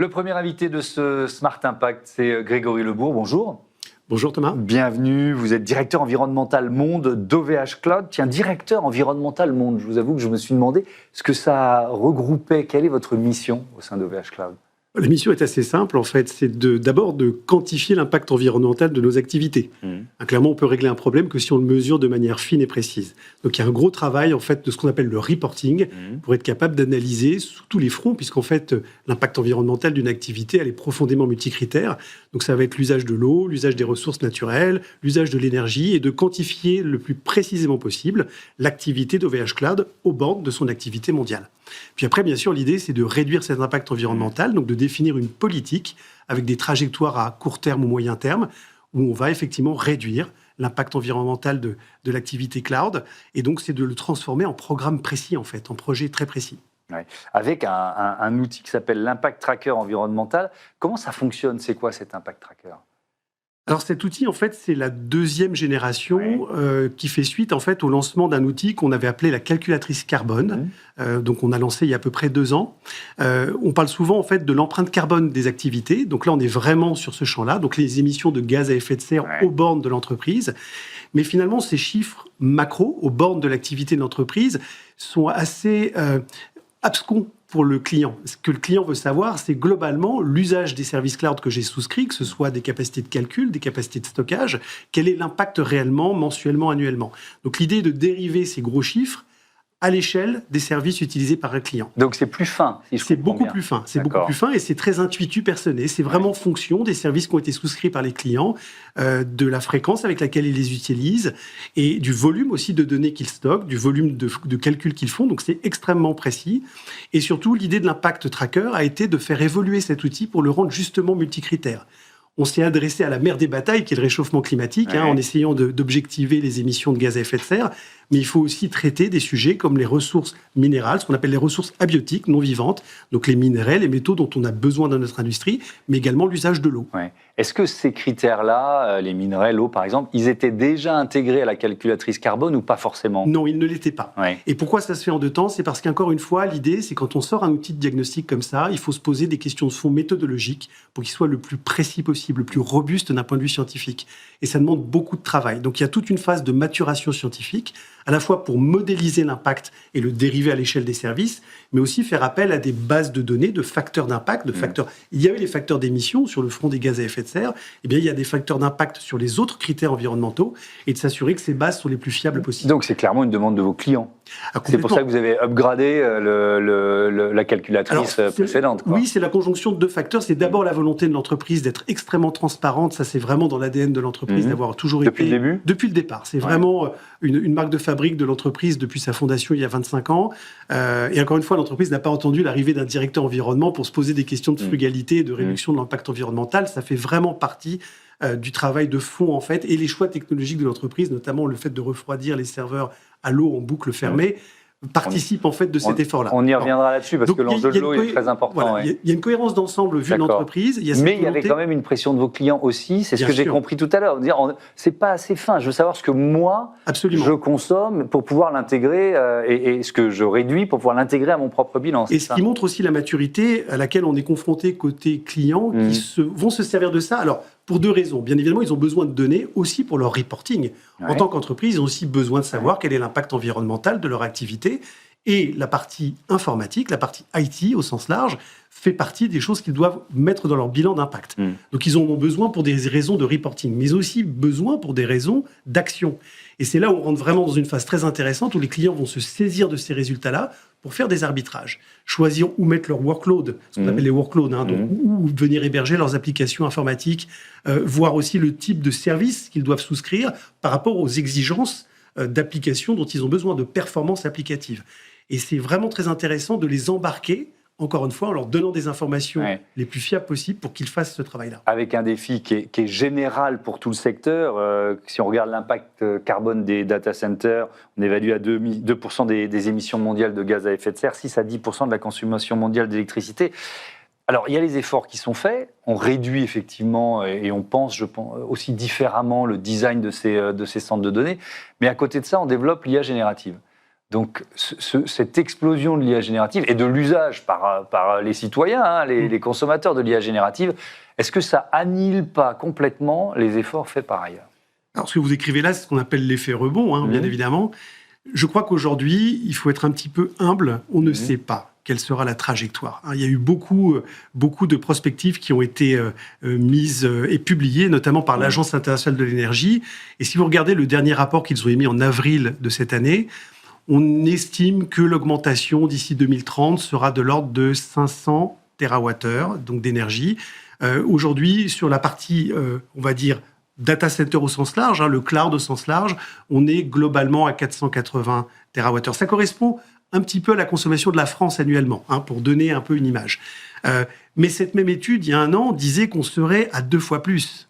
Le premier invité de ce Smart Impact, c'est Grégory Lebourg. Bonjour. Bonjour Thomas. Bienvenue, vous êtes directeur environnemental monde d'OVH Cloud. Tiens, directeur environnemental monde, je vous avoue que je me suis demandé ce que ça regroupait. Quelle est votre mission au sein d'OVH Cloud ? La mission est assez simple, en fait. C'est d'abord de quantifier l'impact environnemental de nos activités. Clairement, on peut régler un problème que si on le mesure de manière fine et précise. Donc, il y a un gros travail, en fait, de ce qu'on appelle le reporting, pour être capable d'analyser sous tous les fronts, puisqu'en fait, l'impact environnemental d'une activité, elle est profondément multicritère. Donc, ça va être l'usage de l'eau, l'usage des ressources naturelles, l'usage de l'énergie, et de quantifier le plus précisément possible l'activité d'OVH Cloud au bornes de son activité mondiale. Puis après, bien sûr, l'idée, c'est de réduire cet impact environnemental, donc de définir une politique avec des trajectoires à court terme ou moyen terme, où on va effectivement réduire l'impact environnemental de l'activité cloud. Et donc, c'est de le transformer en programme précis, en fait, en projet très précis. Ouais. Avec un outil qui s'appelle l'Impact Tracker environnemental. Comment ça fonctionne ? C'est quoi cet Impact Tracker ? Alors cet outil, en fait, c'est la deuxième génération qui fait suite en fait au lancement d'un outil qu'on avait appelé la calculatrice carbone. Donc on a lancé il y a à peu près 2 ans. On parle souvent en fait de l'empreinte carbone des activités. Donc là, on est vraiment sur ce champ-là. Donc les émissions de gaz à effet de serre aux bornes de l'entreprise. Mais finalement, ces chiffres macro aux bornes de l'activité de l'entreprise sont assez abscons pour le client. Ce que le client veut savoir, c'est globalement l'usage des services cloud que j'ai souscrits, que ce soit des capacités de calcul, des capacités de stockage, quel est l'impact réellement, mensuellement, annuellement. Donc l'idée est de dériver ces gros chiffres à l'échelle des services utilisés par un client. Donc c'est plus fin, si je comprends bien. C'est beaucoup plus fin. C'est beaucoup plus fin et c'est très intuitu personné. C'est vraiment fonction des services qui ont été souscrits par les clients, de la fréquence avec laquelle ils les utilisent et du volume aussi de données qu'ils stockent, du volume de calcul qu'ils font. Donc c'est extrêmement précis. Et surtout, l'idée de l'impact tracker a été de faire évoluer cet outil pour le rendre justement multicritère. On s'est adressé à la mère des batailles, qui est le réchauffement climatique, en essayant d'objectiver les émissions de gaz à effet de serre. Mais il faut aussi traiter des sujets comme les ressources minérales, ce qu'on appelle les ressources abiotiques, non vivantes, donc les minerais, les métaux dont on a besoin dans notre industrie, mais également l'usage de l'eau. Est-ce que ces critères-là, les minerais, l'eau par exemple, ils étaient déjà intégrés à la calculatrice carbone ou pas forcément ? Non, ils ne l'étaient pas. Et pourquoi ça se fait en 2 temps ? C'est parce qu'encore une fois, l'idée, c'est quand on sort un outil de diagnostic comme ça, il faut se poser des questions de fond méthodologiques pour qu'il soit le plus précis possible, le plus robuste d'un point de vue scientifique. Et ça demande beaucoup de travail. Donc il y a toute une phase de maturation scientifique, à la fois pour modéliser l'impact et le dériver à l'échelle des services, mais aussi faire appel à des bases de données, de facteurs d'impact, de facteurs. Il y avait les facteurs d'émission sur le front des gaz à effet de serre, eh bien il y a des facteurs d'impact sur les autres critères environnementaux et de s'assurer que ces bases sont les plus fiables possibles. Donc c'est clairement une demande de vos clients. C'est pour ça que vous avez upgradé la calculatrice précédente. Oui, c'est la conjonction de 2 facteurs. C'est d'abord la volonté de l'entreprise d'être extrêmement transparente. Ça, c'est vraiment dans l'ADN de l'entreprise d'avoir toujours été... Depuis le début ? Depuis le départ. C'est vraiment une marque de fabrique de l'entreprise depuis sa fondation il y a 25 ans. Et encore une fois, l'entreprise n'a pas entendu l'arrivée d'un directeur environnement pour se poser des questions de frugalité et de réduction de l'impact environnemental. Ça fait vraiment partie du travail de fond, en fait, et les choix technologiques de l'entreprise, notamment le fait de refroidir les serveurs à l'eau en boucle fermée, participe en fait de cet effort-là. On y reviendra là-dessus parce que l'enjeu de l'eau est très important. Voilà, il y a une cohérence d'ensemble vue de l'entreprise. Mais il y avait quand même une pression de vos clients aussi, c'est ce que j'ai compris tout à l'heure. Dire, c'est pas assez fin, je veux savoir ce que moi, je consomme pour pouvoir l'intégrer et ce que je réduis pour pouvoir l'intégrer à mon propre bilan. Et ce qui montre aussi la maturité à laquelle on est confronté côté client, qui vont se servir de ça. Alors, pour 2 raisons. Bien évidemment, ils ont besoin de données aussi pour leur reporting. En tant qu'entreprise, ils ont aussi besoin de savoir quel est l'impact environnemental de leur activité. Et la partie informatique, la partie IT au sens large, fait partie des choses qu'ils doivent mettre dans leur bilan d'impact. Donc ils en ont besoin pour des raisons de reporting, mais aussi besoin pour des raisons d'action. Et c'est là où on rentre vraiment dans une phase très intéressante, où les clients vont se saisir de ces résultats-là pour faire des arbitrages, choisir où mettre leur workload, ce qu'on appelle les workloads, donc où venir héberger leurs applications informatiques, voir aussi le type de service qu'ils doivent souscrire par rapport aux exigences d'applications dont ils ont besoin, de performance applicative. Et c'est vraiment très intéressant de les embarquer, encore une fois, en leur donnant des informations les plus fiables possibles pour qu'ils fassent ce travail-là. Avec un défi qui est général pour tout le secteur. Si on regarde l'impact carbone des data centers, on évalue à 2% des émissions mondiales de gaz à effet de serre, 6 à 10% de la consommation mondiale d'électricité. Alors, il y a les efforts qui sont faits, on réduit effectivement et on pense, je pense, aussi différemment le design de ces centres de données, mais à côté de ça, on développe l'IA générative. Donc, cette explosion de l'IA générative et de l'usage par les citoyens, hein, les consommateurs de l'IA générative, est-ce que ça annihile pas complètement les efforts faits par ailleurs? Alors, ce que vous écrivez là, c'est ce qu'on appelle l'effet rebond, hein, bien évidemment. Je crois qu'aujourd'hui, il faut être un petit peu humble. On ne sait pas quelle sera la trajectoire. Il y a eu beaucoup de prospectives qui ont été mises et publiées, notamment par l'Agence internationale de l'énergie. Et si vous regardez le dernier rapport qu'ils ont émis en avril de cette année, on estime que l'augmentation d'ici 2030 sera de l'ordre de 500 TWh, donc d'énergie. Aujourd'hui, sur la partie, on va dire, data center au sens large, hein, le cloud au sens large, on est globalement à 480 TWh. Ça correspond un petit peu à la consommation de la France annuellement, hein, pour donner un peu une image. Mais cette même étude, il y a un an, disait qu'on serait à 2 fois plus.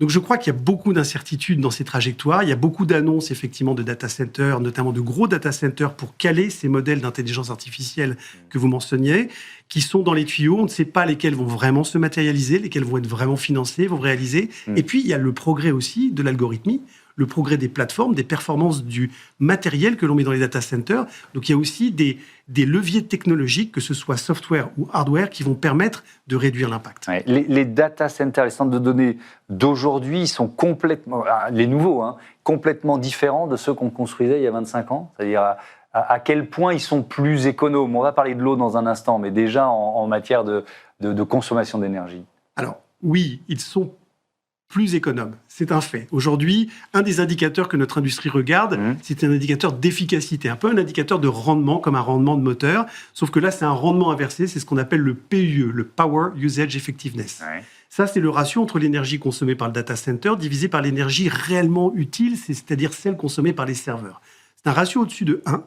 Donc je crois qu'il y a beaucoup d'incertitudes dans ces trajectoires. Il y a beaucoup d'annonces, effectivement, de data centers, notamment de gros data centers pour caler ces modèles d'intelligence artificielle que vous mentionniez, qui sont dans les tuyaux. On ne sait pas lesquels vont vraiment se matérialiser, lesquels vont être vraiment financés, vont réaliser. Et puis, il y a le progrès aussi de l'algorithmie, le progrès des plateformes, des performances du matériel que l'on met dans les data centers. Donc, il y a aussi des leviers technologiques, que ce soit software ou hardware, qui vont permettre de réduire l'impact. Ouais, les data centers, les centres de données d'aujourd'hui sont complètement, les nouveaux, hein, complètement différents de ceux qu'on construisait il y a 25 ans. C'est-à-dire à quel point ils sont plus économes. On va parler de l'eau dans un instant, mais déjà en matière de consommation d'énergie. Alors, oui, ils sont plus économes, c'est un fait. Aujourd'hui, un des indicateurs que notre industrie regarde, c'est un indicateur d'efficacité, un peu un indicateur de rendement, comme un rendement de moteur, sauf que là, c'est un rendement inversé, c'est ce qu'on appelle le PUE, le Power Usage Effectiveness. Ouais. Ça, c'est le ratio entre l'énergie consommée par le data center divisé par l'énergie réellement utile, c'est-à-dire celle consommée par les serveurs. C'est un ratio au-dessus de 1.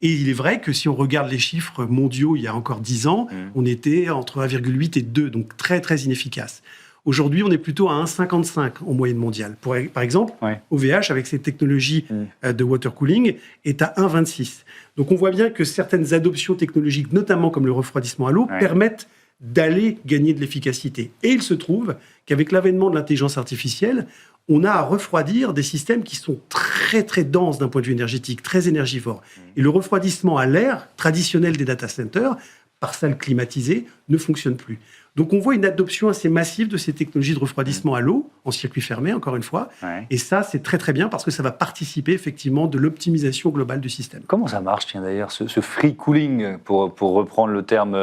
Et il est vrai que si on regarde les chiffres mondiaux il y a encore 10 ans, on était entre 1,8 et 2, donc très, très inefficace. Aujourd'hui, on est plutôt à 1,55 en moyenne mondiale. Par exemple, OVH, avec ses technologies de water cooling, est à 1,26. Donc on voit bien que certaines adoptions technologiques, notamment comme le refroidissement à l'eau, permettent d'aller gagner de l'efficacité. Et il se trouve qu'avec l'avènement de l'intelligence artificielle, on a à refroidir des systèmes qui sont très, très denses d'un point de vue énergétique, très énergivores. Et le refroidissement à l'air traditionnel des data centers, par salle climatisée, ne fonctionne plus. Donc on voit une adoption assez massive de ces technologies de refroidissement à l'eau, en circuit fermé, encore une fois. Et ça, c'est très très bien parce que ça va participer effectivement de l'optimisation globale du système. Comment ça marche, tiens, d'ailleurs, ce free cooling, pour reprendre le terme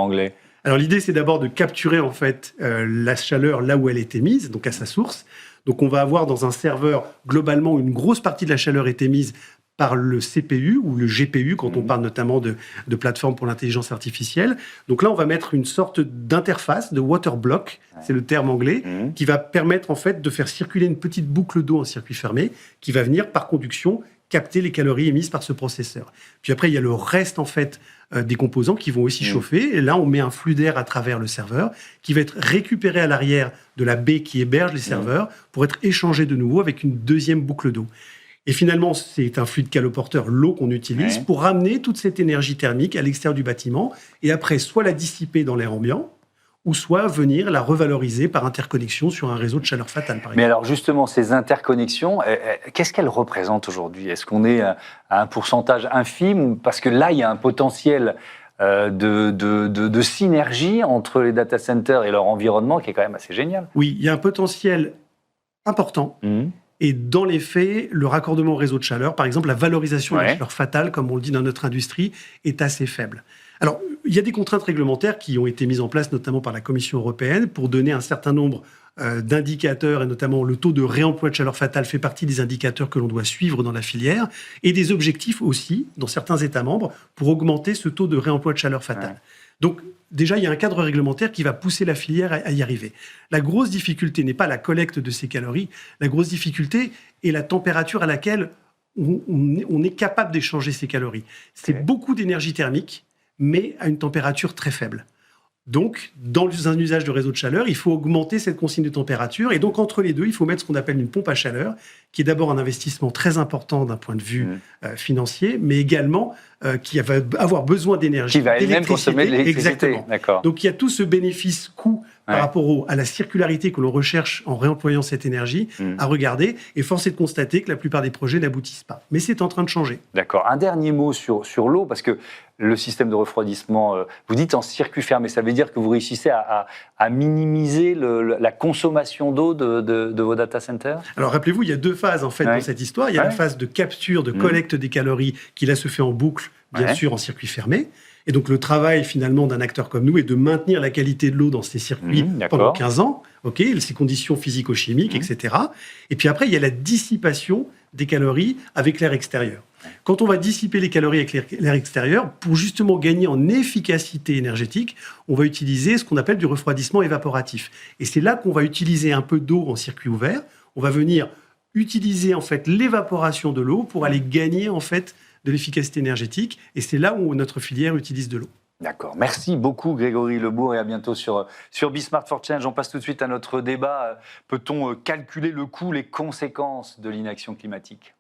anglais? Alors l'idée, c'est d'abord de capturer en fait la chaleur là où elle est émise, donc à sa source. Donc on va avoir dans un serveur, globalement, une grosse partie de la chaleur est émise par le CPU ou le GPU, quand on parle notamment de plateformes pour l'intelligence artificielle. Donc là, on va mettre une sorte d'interface, de water block, c'est le terme anglais, qui va permettre en fait de faire circuler une petite boucle d'eau en circuit fermé, qui va venir par conduction capter les calories émises par ce processeur. Puis après, il y a le reste en fait des composants qui vont aussi chauffer. Et là, on met un flux d'air à travers le serveur qui va être récupéré à l'arrière de la baie qui héberge les serveurs pour être échangé de nouveau avec une deuxième boucle d'eau. Et finalement, c'est un fluide caloporteur, l'eau qu'on utilise, pour ramener toute cette énergie thermique à l'extérieur du bâtiment et après, soit la dissiper dans l'air ambiant, ou soit venir la revaloriser par interconnexion sur un réseau de chaleur fatale, par exemple. Mais alors justement, ces interconnexions, qu'est-ce qu'elles représentent aujourd'hui? Est-ce qu'on est à un pourcentage infime? Parce que là, il y a un potentiel de synergie entre les data centers et leur environnement qui est quand même assez génial. Oui, il y a un potentiel important. Et dans les faits, le raccordement au réseau de chaleur, par exemple, la valorisation de la chaleur fatale, comme on le dit dans notre industrie, est assez faible. Alors, il y a des contraintes réglementaires qui ont été mises en place, notamment par la Commission européenne, pour donner un certain nombre d'indicateurs, et notamment le taux de réemploi de chaleur fatale fait partie des indicateurs que l'on doit suivre dans la filière, et des objectifs aussi, dans certains États membres, pour augmenter ce taux de réemploi de chaleur fatale. Donc, déjà, il y a un cadre réglementaire qui va pousser la filière à y arriver. La grosse difficulté n'est pas la collecte de ces calories. La grosse difficulté est la température à laquelle on est capable d'échanger ces calories. C'est beaucoup d'énergie thermique, mais à une température très faible. Donc, dans un usage de réseau de chaleur, il faut augmenter cette consigne de température. Et donc, entre les deux, il faut mettre ce qu'on appelle une pompe à chaleur, qui est d'abord un investissement très important d'un point de vue financier, mais également qui va avoir besoin d'énergie. Qui va elle-même consommer de l'électricité. Exactement. Donc, il y a tout ce bénéfice coût par rapport à la circularité que l'on recherche en réemployant cette énergie à regarder. Et force est de constater que la plupart des projets n'aboutissent pas. Mais c'est en train de changer. D'accord. Un dernier mot sur l'eau, parce que le système de refroidissement, vous dites en circuit fermé, ça veut dire que vous réussissez à minimiser la consommation d'eau de vos data centers? Alors rappelez-vous, il y a deux phases en fait dans cette histoire. Il y a la phase de capture, de collecte des calories qui là se fait en boucle, bien sûr en circuit fermé. Et donc le travail finalement d'un acteur comme nous est de maintenir la qualité de l'eau dans ces circuits pendant 15 ans, ces conditions physico-chimiques, etc. Et puis après, il y a la dissipation des calories avec l'air extérieur. Quand on va dissiper les calories avec l'air extérieur, pour justement gagner en efficacité énergétique, on va utiliser ce qu'on appelle du refroidissement évaporatif. Et c'est là qu'on va utiliser un peu d'eau en circuit ouvert. On va venir utiliser en fait l'évaporation de l'eau pour aller gagner en fait de l'efficacité énergétique. Et c'est là où notre filière utilise de l'eau. D'accord. Merci beaucoup Grégory Lebourg et à bientôt sur Be Smart for Change. On passe tout de suite à notre débat. Peut-on calculer le coût, les conséquences de l'inaction climatique ?